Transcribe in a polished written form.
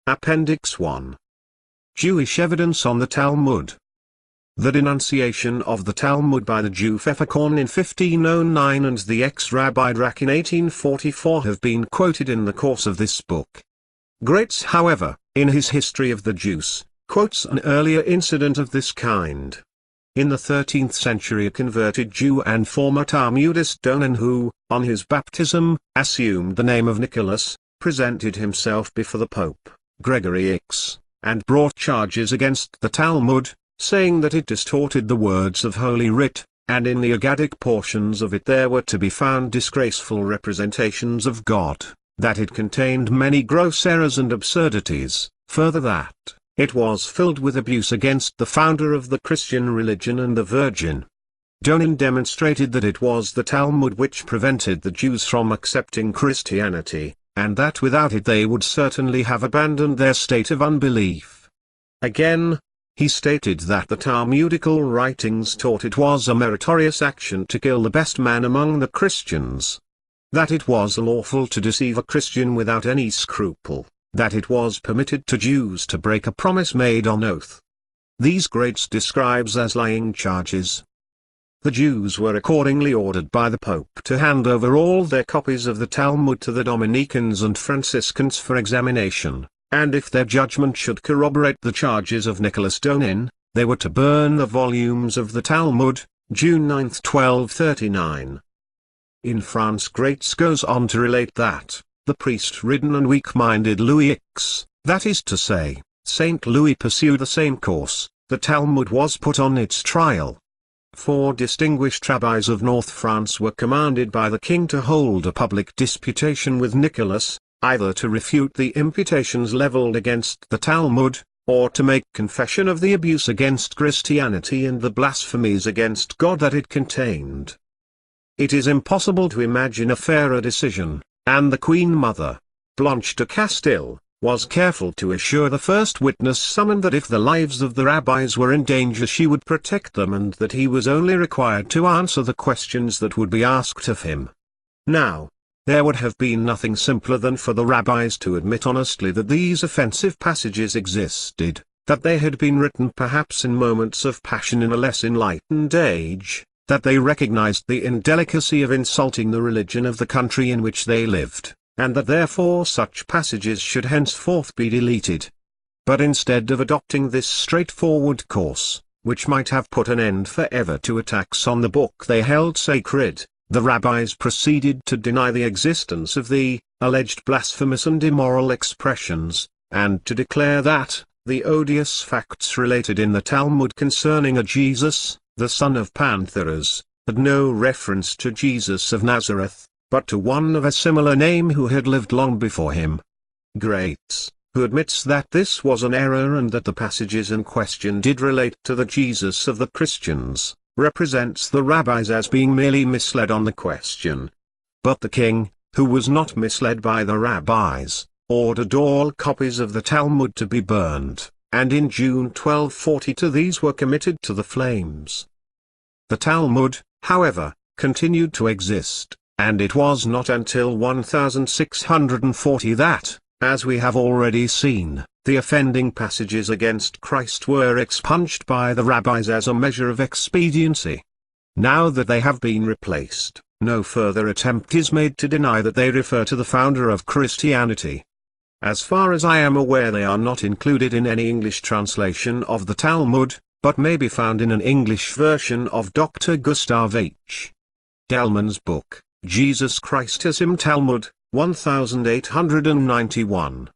Appendix 1. Jewish evidence on the Talmud. The denunciation of the Talmud by the Jew Pfefferkorn in 1509 and the ex-Rabbi Drack in 1844 have been quoted in the course of this book. Graetz, however, in his History of the Jews, quotes an earlier incident of this kind. In the 13th century a converted Jew and former Talmudist Donin who, on his baptism, assumed the name of Nicholas, presented himself before the Pope, Gregory X, and brought charges against the Talmud, saying that it distorted the words of Holy Writ, and in the Agadic portions of it there were to be found disgraceful representations of God, that it contained many gross errors and absurdities, further that it was filled with abuse against the founder of the Christian religion and the Virgin. Donin demonstrated that it was the Talmud which prevented the Jews from accepting Christianity, and that without it they would certainly have abandoned their state of unbelief. Again, he stated that the Talmudical writings taught it was a meritorious action to kill the best man among the Christians, that it was lawful to deceive a Christian without any scruple, that it was permitted to Jews to break a promise made on oath. These Graetz describes as lying charges. The Jews were accordingly ordered by the Pope to hand over all their copies of the Talmud to the Dominicans and Franciscans for examination, and if their judgment should corroborate the charges of Nicholas Donin, they were to burn the volumes of the Talmud, June 9, 1239. In France Graetz goes on to relate that, the priest-ridden and weak-minded Louis X, that is to say, Saint Louis pursued the same course, the Talmud was put on its trial. 4 distinguished rabbis of North France were commanded by the king to hold a public disputation with Nicholas, either to refute the imputations leveled against the Talmud, or to make confession of the abuse against Christianity and the blasphemies against God that it contained. It is impossible to imagine a fairer decision, and the Queen Mother, Blanche de Castile, was careful to assure the first witness summoned that if the lives of the rabbis were in danger she would protect them and that he was only required to answer the questions that would be asked of him. Now, there would have been nothing simpler than for the rabbis to admit honestly that these offensive passages existed, that they had been written perhaps in moments of passion in a less enlightened age, that they recognized the indelicacy of insulting the religion of the country in which they lived, and that therefore such passages should henceforth be deleted. But instead of adopting this straightforward course, which might have put an end forever to attacks on the book they held sacred, the rabbis proceeded to deny the existence of the alleged blasphemous and immoral expressions, and to declare that the odious facts related in the Talmud concerning a Jesus, the son of Pantheras, had no reference to Jesus of Nazareth, but to one of a similar name who had lived long before him. Graetz, who admits that this was an error and that the passages in question did relate to the Jesus of the Christians, represents the rabbis as being merely misled on the question. But the king, who was not misled by the rabbis, ordered all copies of the Talmud to be burned, and in June 1242 these were committed to the flames. The Talmud, however, continued to exist, and it was not until 1640 that, as we have already seen, the offending passages against Christ were expunged by the rabbis as a measure of expediency. Now that they have been replaced, no further attempt is made to deny that they refer to the founder of Christianity. As far as I am aware they are not included in any English translation of the Talmud, but may be found in an English version of Dr. Gustav H. Delman's book, Jesus Christ as im Talmud, 1891.